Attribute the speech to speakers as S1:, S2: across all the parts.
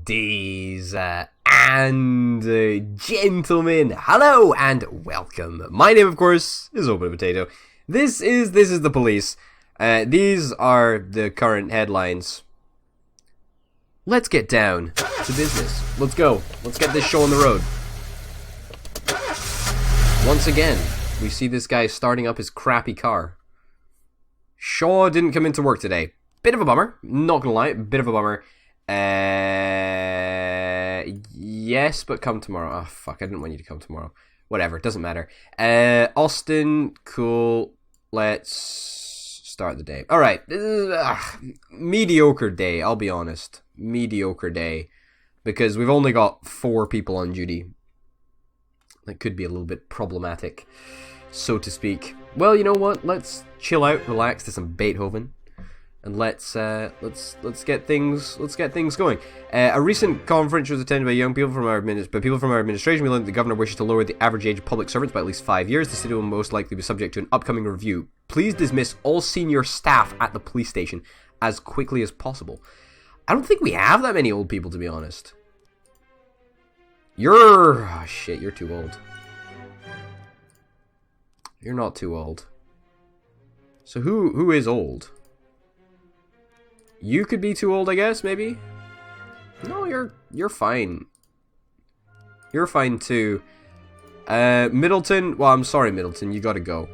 S1: ladies and gentlemen, hello and welcome. My name, of course, is Open Potato. This is the police. These are the current headlines. Let's get down to business. Let's go. Let's get this show on the road. Once again, we see this guy starting up his crappy car. Shaw didn't come into work today. Bit of a bummer. Not gonna lie, bit of a bummer. Yes, but come tomorrow. Oh, fuck, I didn't want you to come tomorrow. Whatever, it doesn't matter. Austin, cool. Let's start the day. Alright, mediocre day, I'll be honest. Mediocre day. Because we've only got 4 people on duty. That could be a little bit problematic, so to speak. Well, you know what? Let's chill out, relax to some Beethoven. And let's get things going. A recent conference was attended by people from our administration. We learned that the governor wishes to lower the average age of public servants by at least 5 years. The city will most likely be subject to an upcoming review. Please dismiss all senior staff at the police station as quickly as possible. I don't think we have that many old people, to be honest. Oh shit, you're too old. You're not too old. So who is old? You could be too old, I guess, maybe? No, you're fine. You're fine too. Middleton, well, I'm sorry, Middleton, you gotta go.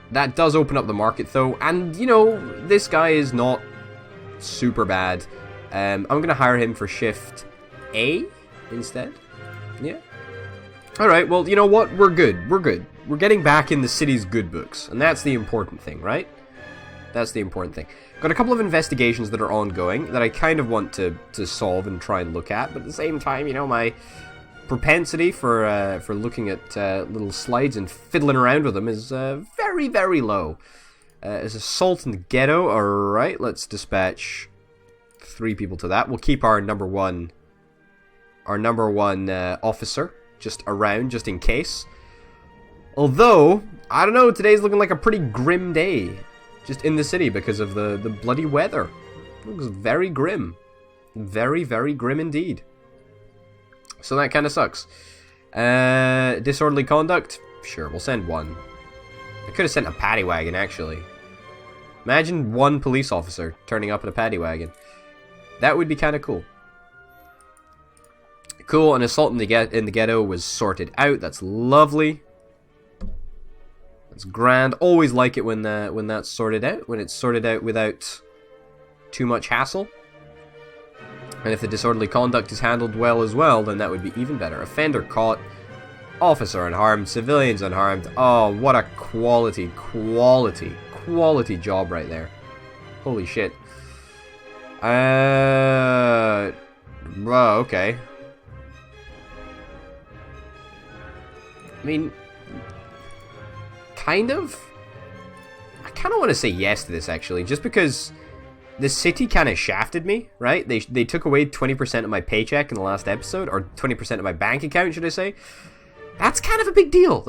S1: That does open up the market, though, and, you know, this guy is not super bad. I'm gonna hire him for shift A instead. Yeah. Alright, well, you know what? We're good. We're good. We're getting back in the city's good books, and that's the important thing, right? That's the important thing. Got a couple of investigations that are ongoing that I kind of want to solve and try and look at, but at the same time, you know, my propensity for looking at little slides and fiddling around with them is very, very low. There's assault in the ghetto. Alright, let's dispatch 3 people to that. We'll keep our number one officer just around, just in case. Although, I don't know, today's looking like a pretty grim day. Just in the city because of the bloody weather. It looks very grim. Very, very grim indeed. So that kind of sucks. Disorderly conduct? Sure, we'll send 1. I could have sent a paddy wagon, actually. Imagine 1 police officer turning up in a paddy wagon. That would be kind of cool. Cool, an assault in the ghetto was sorted out. That's lovely. It's grand. Always like it when that's sorted out. When it's sorted out without too much hassle. And if the disorderly conduct is handled well as well, then that would be even better. Offender caught. Officer unharmed. Civilians unharmed. Oh, what a quality job right there. Holy shit. Okay. I mean, kind of. I kind of want to say yes to this, actually, just because the city kind of shafted me, right? They took away 20% of my paycheck in the last episode, or 20% of my bank account, should I say? That's kind of a big deal.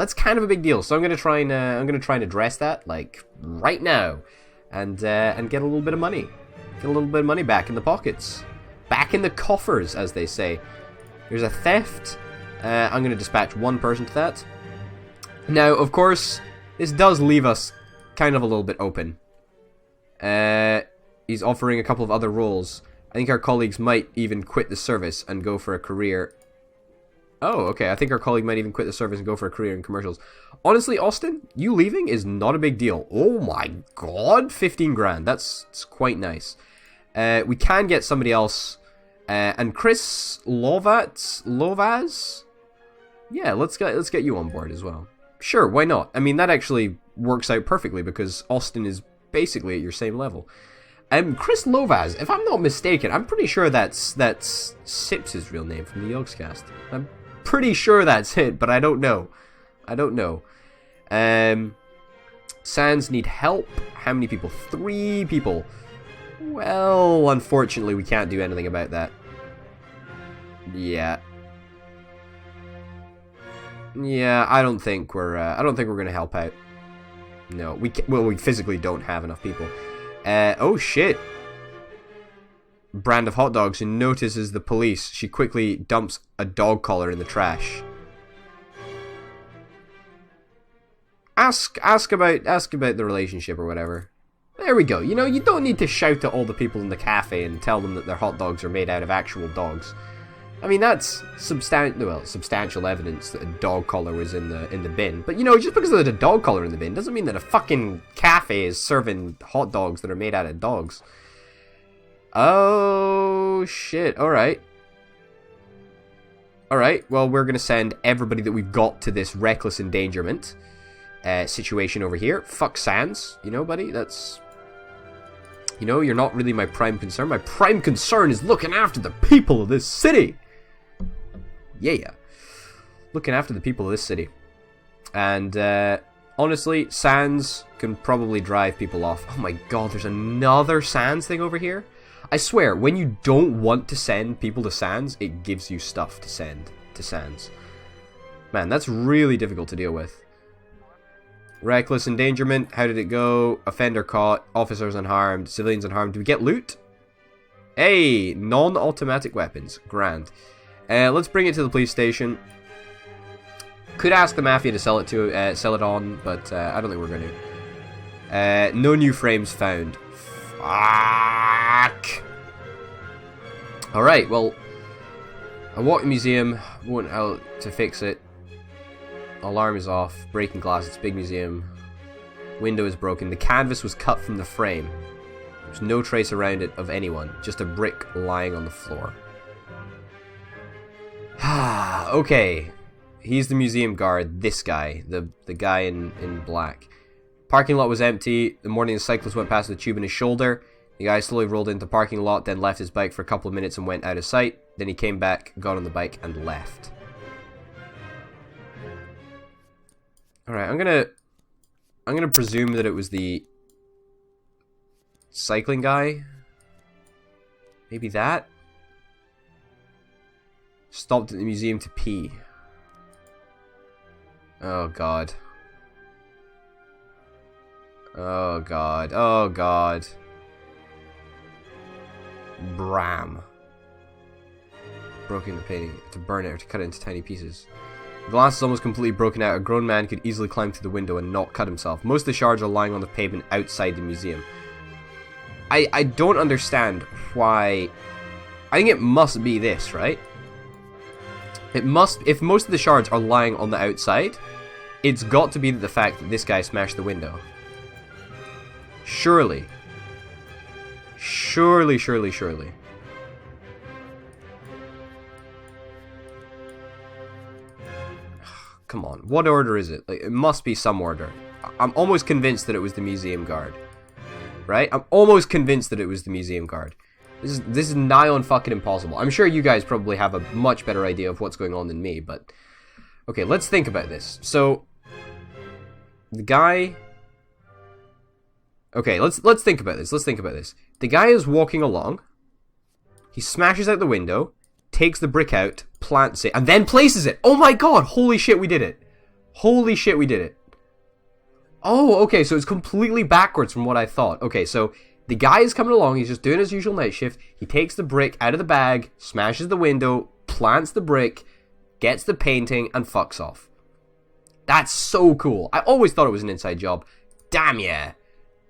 S1: So I'm gonna try and address that, like, right now, and get a little bit of money, back in the pockets, back in the coffers, as they say. There's a theft. I'm gonna dispatch 1 person to that. Now, of course, this does leave us kind of a little bit open. He's offering a couple of other roles. I think our colleagues might even quit the service and go for a career. Oh, okay. I think our colleague might even quit the service and go for a career in commercials. Honestly, Austin, you leaving is not a big deal. Oh my god, 15 grand. That's quite nice. We can get somebody else. And Chris Lovaz? Yeah, let's get you on board as well. Sure, why not? I mean, that actually works out perfectly because Austin is basically at your same level. Chris Lovaz, if I'm not mistaken, I'm pretty sure that's Sips' real name from the Yogscast. I'm pretty sure that's it, but I don't know. Sans need help. How many people? 3 people. Well, unfortunately, we can't do anything about that. Yeah. Yeah, I don't think we're gonna help out. No, we physically don't have enough people. Oh shit. brand of hot dogs and notices the police. She quickly dumps a dog collar in the trash. Ask about the relationship or whatever. There we go. You know, you don't need to shout at all the people in the cafe and tell them that their hot dogs are made out of actual dogs. I mean, that's substantial evidence that a dog collar was in the bin. But, you know, just because there's a dog collar in the bin doesn't mean that a fucking cafe is serving hot dogs that are made out of dogs. Oh, shit. Alright. Alright, well, we're going to send everybody that we've got to this reckless endangerment situation over here. Fuck Sans. You know, buddy, that's... You know, you're not really my prime concern. My prime concern is looking after the people of this city. Yeah. Looking after the people of this city. And, honestly, Sans can probably drive people off. Oh my god, there's another Sans thing over here? I swear, when you don't want to send people to Sans, it gives you stuff to send to Sans. Man, that's really difficult to deal with. Reckless endangerment, how did it go? Offender caught, officers unharmed, civilians unharmed. Do we get loot? Hey, non-automatic weapons. Grand. Let's bring it to the police station. Could ask the Mafia to sell it on, but I don't think we're going to. No new frames found. Fuck! Alright, well, I walk the museum, won't help to fix it. Alarm is off, breaking glass, it's a big museum. Window is broken, the canvas was cut from the frame. There's no trace around it of anyone, just a brick lying on the floor. Okay, he's the museum guard, this guy, the guy in black. Parking lot was empty, the morning the cyclist went past with a tube in his shoulder. The guy slowly rolled into the parking lot, then left his bike for a couple of minutes and went out of sight. Then he came back, got on the bike, and left. Alright, I'm gonna presume that it was the cycling guy. Maybe that? Stopped at the museum to pee. Oh god. Oh god. Oh god. Bram. Broken the painting to burn it or to cut it into tiny pieces. The glass is almost completely broken out. A grown man could easily climb through the window and not cut himself. Most of the shards are lying on the pavement outside the museum. I don't understand why... I think it must be this, right? It must... If most of the shards are lying on the outside, it's got to be the fact that this guy smashed the window. Surely. Surely, surely, surely. Come on, what order is it? Like, it must be some order. I'm almost convinced that it was the museum guard. Right? I'm almost convinced that it was the museum guard. This is nigh on fucking impossible. I'm sure you guys probably have a much better idea of what's going on than me, but... Okay, let's think about this. So... The guy... Okay, let's think about this. Let's think about this. The guy is walking along. He smashes out the window, takes the brick out, plants it, and then places it. Oh my god! Holy shit, we did it. Holy shit, we did it. Oh, okay, so it's completely backwards from what I thought. Okay, so the guy is coming along, he's just doing his usual night shift. He takes the brick out of the bag, smashes the window, plants the brick, gets the painting, and fucks off. That's so cool. I always thought it was an inside job. Damn yeah.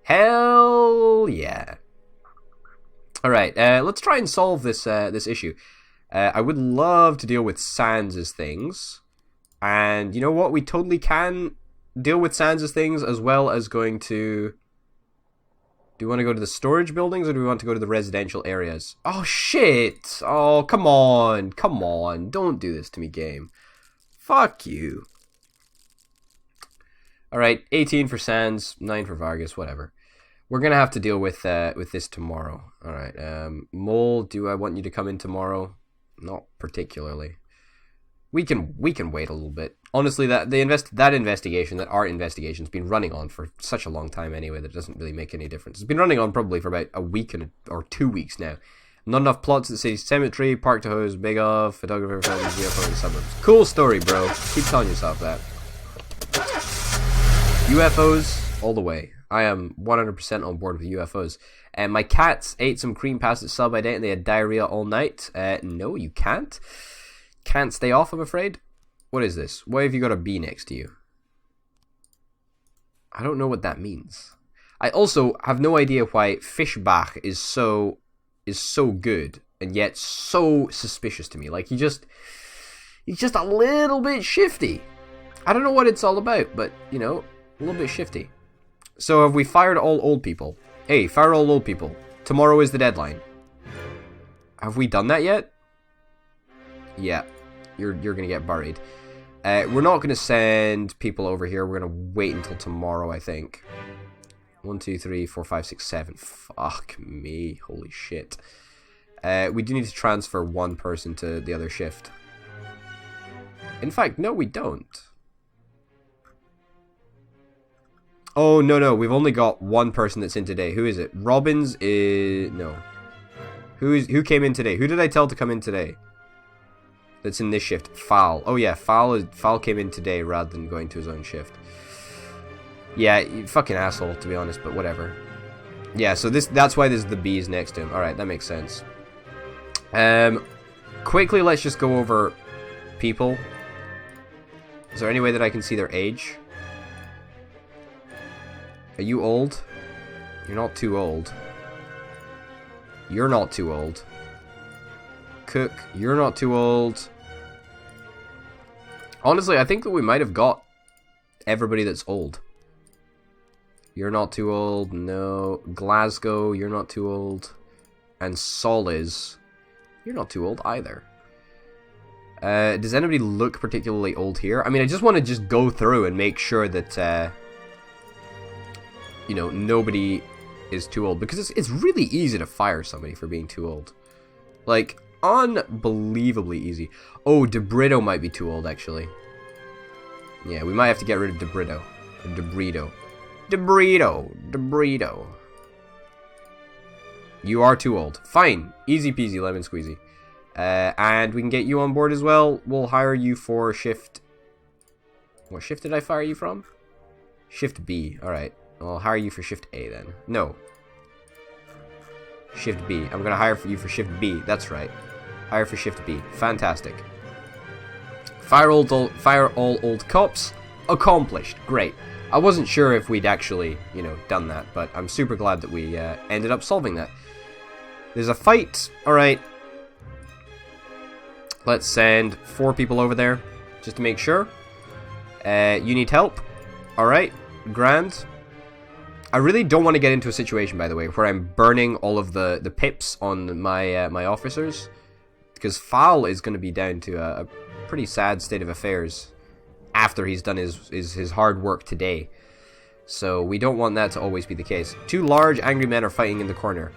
S1: Hell yeah. Alright, let's try and solve this this issue. I would love to deal with Sans' things. And you know what? We totally can deal with Sans' things as well as going to... Do we want to go to the storage buildings or do we want to go to the residential areas? Oh, shit! Oh, come on. Come on. Don't do this to me, game. Fuck you. Alright, 18 for Sans, 9 for Vargas, whatever. We're gonna have to deal with this tomorrow. Alright, Mole, do I want you to come in tomorrow? Not particularly. We can wait a little bit. Honestly, that art investigation's been running on for such a long time anyway that it doesn't really make any difference. It's been running on probably for about a week or 2 weeks now. Not enough plots at the city cemetery, park to hose, big off, photographer found in UFO in the suburbs. Cool story, bro. Keep telling yourself that. UFOs all the way. I am 100% on board with UFOs. And my cats ate some cream past its sell-by date and they had diarrhea all night. No, you can't. Can't stay off, I'm afraid. What is this? Why have you got a bee next to you? I don't know what that means. I also have no idea why Fischbach is so good and yet so suspicious to me. Like he's just a little bit shifty. I don't know what it's all about, but you know, a little bit shifty. So have we fired all old people? Hey, fire all old people. Tomorrow is the deadline. Have we done that yet? Yeah, you're gonna get buried. We're not gonna send people over here. We're gonna wait until tomorrow, I think. 1, 2, 3, 4, 5, 6, 7. Fuck me. Holy shit. We do need to transfer one person to the other shift. In fact, no, we don't. Oh, no. We've only got one person that's in today. Who is it? Robbins is... No. Who came in today? Who did I tell to come in today? That's in this shift. Foul. Oh, yeah. Foul came in today rather than going to his own shift. Yeah, you fucking asshole, to be honest, but whatever. Yeah, so that's why there's the bees next to him. Alright, that makes sense. Quickly, let's just go over people. Is there any way that I can see their age? Are you old? You're not too old. You're not too old. Cook, you're not too old. Honestly, I think that we might have got everybody that's old. You're not too old. No. Glasgow, you're not too old. And Solis, you're not too old either. Does anybody look particularly old here? I mean, I just want to just go through and make sure that, you know, nobody is too old. Because it's really easy to fire somebody for being too old. Like, unbelievably easy. Oh, DeBrito might be too old, actually. Yeah, we might have to get rid of DeBrito. Or DeBrito. DeBrito. You are too old. Fine. Easy peasy, lemon squeezy. And we can get you on board as well. We'll hire you for shift... What shift did I fire you from? Shift B. Alright. I'll hire you for shift A then. No. Shift B. I'm gonna hire for you for shift B. That's right. Hire for shift B. Fantastic. Fire all old cops. Accomplished. Great. I wasn't sure if we'd actually, you know, done that, but I'm super glad that we ended up solving that. There's a fight. Alright. Let's send 4 people over there, just to make sure. You need help. Alright. Grand. I really don't want to get into a situation, by the way, where I'm burning all of the pips on my my officers. Because Fowl is going to be down to a pretty sad state of affairs after he's done his hard work today. So we don't want that to always be the case. 2 large angry men are fighting in the corner.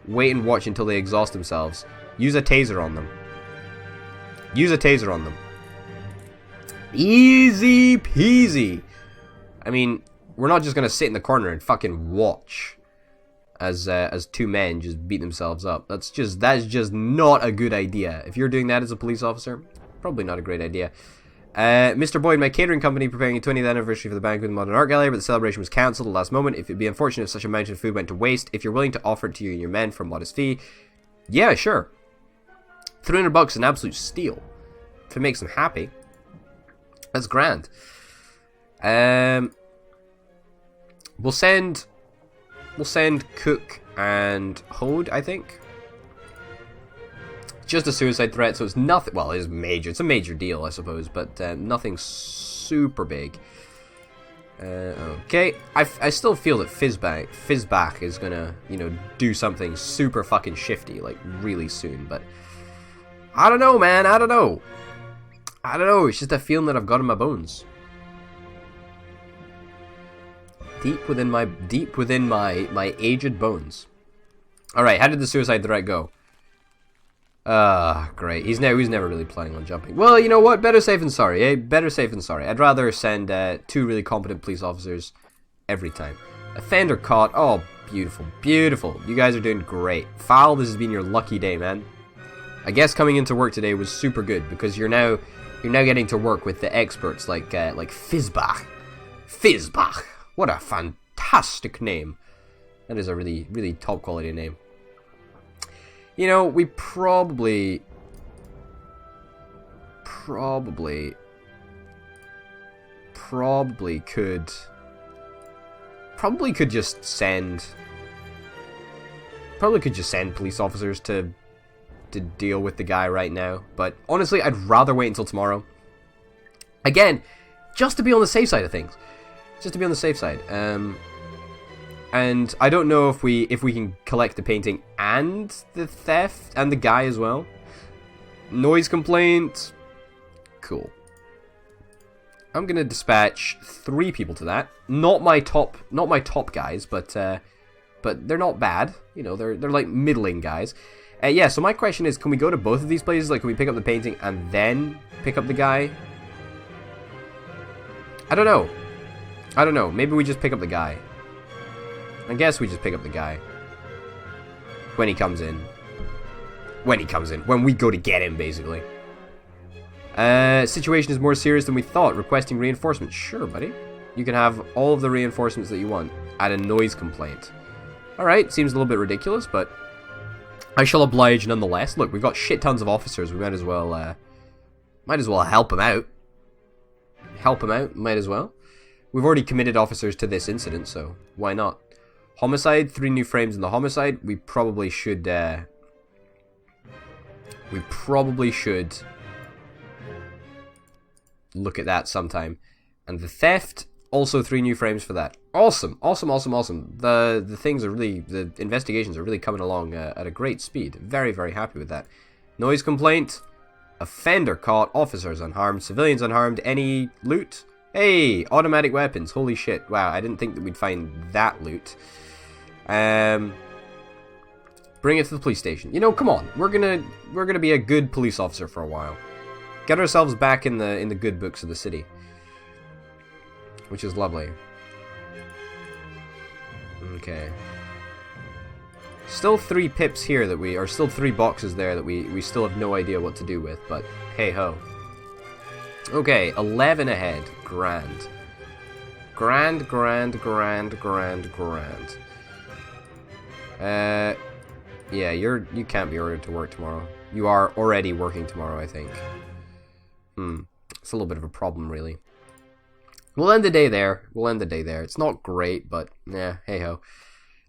S1: Wait and watch until they exhaust themselves. Use a taser on them. Use a taser on them. Easy peasy. I mean, we're not just going to sit in the corner and fucking watch as 2 men just beat themselves up. That's just not a good idea. If you're doing that as a police officer, probably not a great idea. Mr. Boyd, my catering company preparing a 20th anniversary for the banquet in the Modern Art Gallery, but the celebration was cancelled at the last moment. It would be unfortunate if such a amount of food went to waste. If you're willing to offer it to you and your men for a modest fee, yeah, sure. $300 is an absolute steal. If it makes them happy, that's grand. We'll send Cook and Hode, I think. Just a suicide threat, so it's nothing. Well, it is major. It's a major deal, I suppose, but nothing super big. Okay, I still feel that Fizzbach is gonna, you know, do something super fucking shifty, like really soon. But I don't know, man. I don't know. It's just a feeling that I've got in my bones. Deep within my aged bones. All right, how did the suicide threat go? Great. He's never really planning on jumping. Well, you know what? Better safe than sorry, eh? Better safe than sorry. I'd rather send 2 really competent police officers every time. Offender caught. Oh, beautiful, beautiful. You guys are doing great. Foul, this has been your lucky day, man. I guess coming into work today was super good because you're now getting to work with the experts like Fizzbach. Fizzbach. What a fantastic name. That is a really, really top quality name. You know, we probably could just send police officers to deal with the guy right now, but honestly I'd rather wait until tomorrow, again, just to be on the safe side of things, and I don't know if we can collect the painting and the theft and the guy as well. Noise complaint, cool. I'm gonna dispatch 3 people to that. Not my top guys, but they're not bad. You know, they're like middling guys. Yeah. So my question is, can we go to both of these places? Like, can we pick up the painting and then pick up the guy? I don't know. Maybe we just pick up the guy. I guess we just pick up the guy when he comes in. When we go to get him, basically. Situation is more serious than we thought. Requesting reinforcements. Sure, buddy. You can have all of the reinforcements that you want. Add a noise complaint. Alright, seems a little bit ridiculous, but I shall oblige nonetheless. Look, we've got shit tons of officers. We might as well help them out. Might as well. We've already committed officers to this incident, so why not? Homicide, 3 new frames in the homicide. We probably should look at that sometime. And the theft, also 3 new frames for that. Awesome. The things are really, the investigations are really coming along at a great speed. Very, very happy with that. Noise complaint, offender caught, officers unharmed, civilians unharmed, any loot? Hey, automatic weapons, holy shit. Wow, I didn't think that we'd find that loot. Bring it to the police station. You know, come on. We're gonna be a good police officer for a while. Get ourselves back in the good books of the city, which is lovely. Okay. Still 3 pips here that we, or still 3 boxes there that we still have no idea what to do with, but hey ho. Okay, 11 ahead. Grand. Yeah, you can't be ordered to work tomorrow. You are already working tomorrow, I think. It's a little bit of a problem, really. We'll end the day there. It's not great, but yeah, hey ho.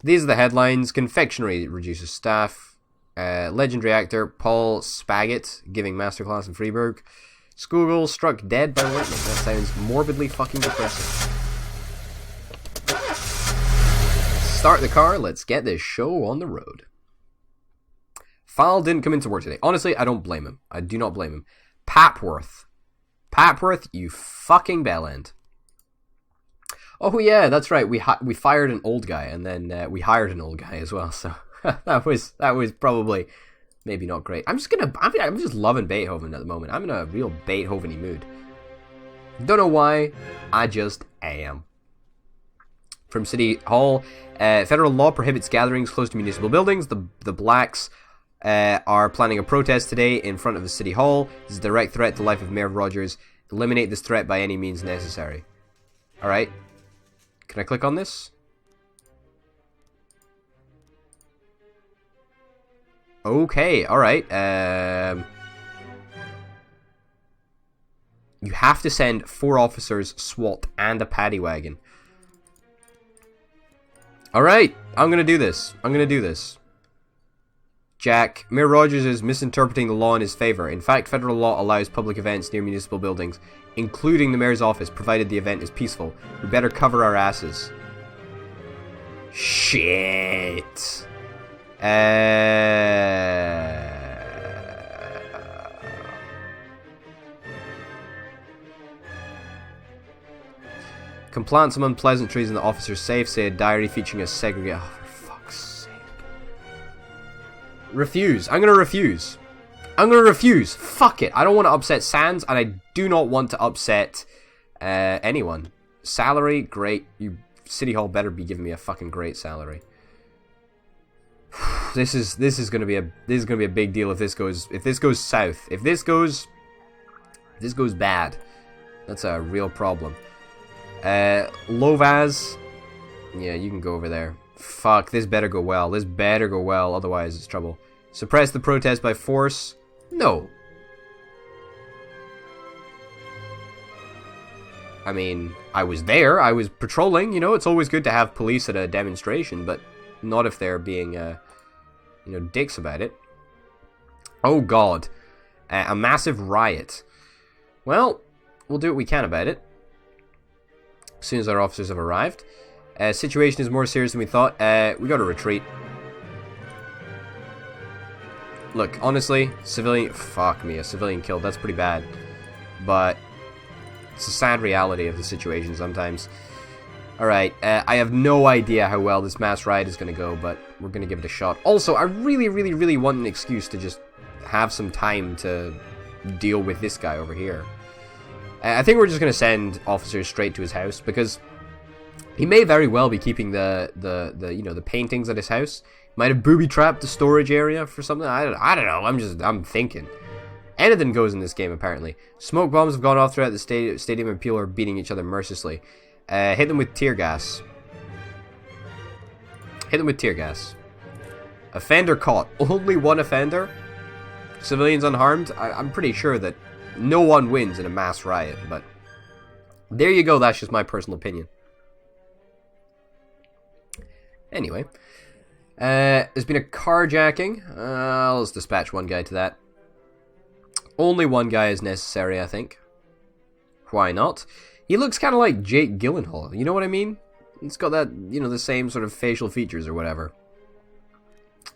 S1: These are the headlines. Confectionery reduces staff. Legendary actor Paul Spaggett giving masterclass in Freiburg. Schoolgirl struck dead by lightning. That sounds morbidly fucking depressing. Start the car. Let's get this show on the road. File didn't come into work today. Honestly, I don't blame him. I do not blame him. Papworth, you fucking bellend. Oh yeah, that's right. We fired an old guy, and then we hired an old guy as well. So that was probably maybe not great. I'm just loving Beethoven at the moment. I'm in a real Beethoven-y mood. Don't know why. I just am. From City Hall, federal law prohibits gatherings close to municipal buildings. The blacks are planning a protest today in front of the City Hall. This is a direct threat to the life of Mayor Rogers. Eliminate this threat by any means necessary. Alright. Can I click on this? Okay, alright. You have to send 4 officers, SWAT, and a paddy wagon. Alright, I'm gonna do this. Jack, Mayor Rogers is misinterpreting the law in his favor. In fact, federal law allows public events near municipal buildings, including the mayor's office, provided the event is peaceful. We better cover our asses. Shit. Complaints of unpleasantries in the officer's safe, say a diary featuring a segregated... Oh, for fuck's sake. Refuse. I'm gonna refuse. Fuck it. I don't want to upset Sans, and I do not want to upset anyone. Salary, great. You City Hall better be giving me a fucking great salary. This is gonna be a big deal if this goes south. If this goes bad, that's a real problem. Lovaz Yeah, you can go over there. Fuck, this better go well. This better go well, otherwise it's trouble. Suppress the protest by force? No. I mean, I was there, I was patrolling, you know, it's always good to have police at a demonstration, but not if they're being, you know, dicks about it. Oh god. A massive riot. Well, we'll do what we can about it. As soon as our officers have arrived. Situation is more serious than we thought. We gotta retreat. Look, honestly, civilian... Fuck me, a civilian killed. That's pretty bad. But it's a sad reality of the situation sometimes. Alright, I have no idea how well this mass riot is going to go, but we're going to give it a shot. Also, I really, really, really want an excuse to just have some time to deal with this guy over here. I think we're just going to send officers straight to his house, because he may very well be keeping the you know, the paintings at his house. Might have booby-trapped the storage area for something. I don't know. I'm thinking. Anything goes in this game, apparently. Smoke bombs have gone off throughout the stadium and people are beating each other mercilessly. Hit them with tear gas. Hit them with tear gas. Offender caught. Only one offender? Civilians unharmed? I'm pretty sure that no one wins in a mass riot, but there you go, that's just my personal opinion. Anyway. There's been a carjacking. Let's dispatch one guy to that. Only one guy is necessary, I think. Why not? He looks kind of like Jake Gyllenhaal, you know what I mean? It's got that, you know, the same sort of facial features or whatever.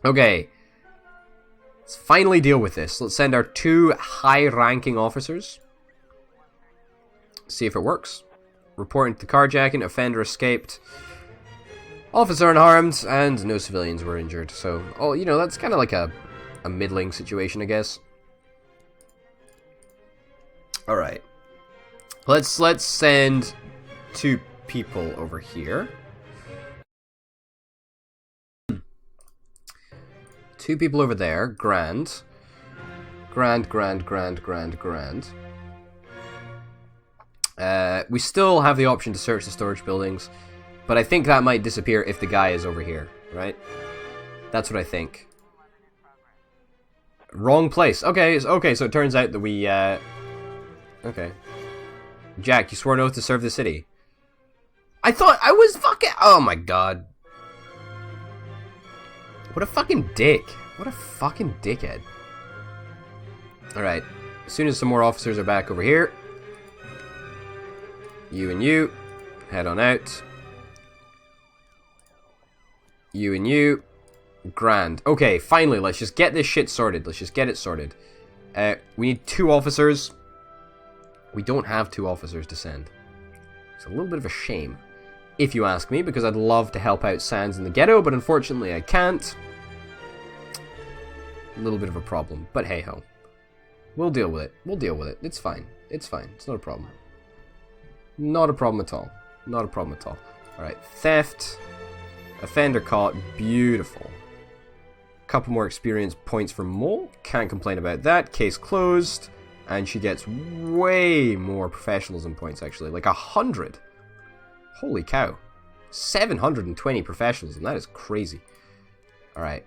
S1: Okay. Let's finally deal with this. Let's send our 2 high-ranking officers. See if it works. Reporting to the carjacking, offender escaped. Officer unharmed, and no civilians were injured. So, oh, you know, that's kind of like a middling situation, I guess. Alright. Let's send 2 people over here. 2 people over there. Grand. Grand. We still have the option to search the storage buildings, but I think that might disappear if the guy is over here, right? That's what I think. Wrong place. Okay, so it turns out that we, okay. Jack, you swore an oath to serve the city. I thought I was fucking... Oh my god. What a fucking dick. What a fucking dickhead. Alright. As soon as some more officers are back over here. You and you. Head on out. You and you. Grand. Okay, finally, let's just get this shit sorted. Let's just get it sorted. We need 2 officers. We don't have 2 officers to send. It's a little bit of a shame, if you ask me, because I'd love to help out Sans in the ghetto, but unfortunately I can't. A little bit of a problem, but hey-ho. We'll deal with it. We'll deal with it. It's fine. It's fine. It's not a problem. Not a problem at all. Not a problem at all. Alright, theft. Offender caught. Beautiful. Couple more experience points for Mole. Can't complain about that. Case closed. And she gets way more professionalism points, actually. Like 100. Holy cow. 720 professionalism. That is crazy. Alright.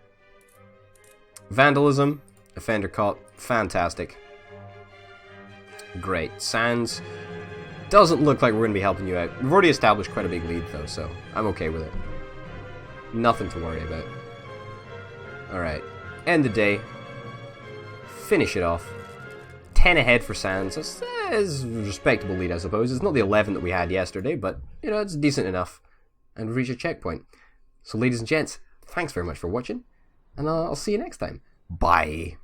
S1: Vandalism. Offender caught. Fantastic. Great. Sans. Doesn't look like we're going to be helping you out. We've already established quite a big lead, though, so I'm okay with it. Nothing to worry about. Alright. End the day. Finish it off. 10 ahead for Sans. That's a respectable lead, I suppose. It's not the 11 that we had yesterday, but, you know, it's decent enough. And we've reached a checkpoint. So, ladies and gents, thanks very much for watching, and I'll see you next time. Bye.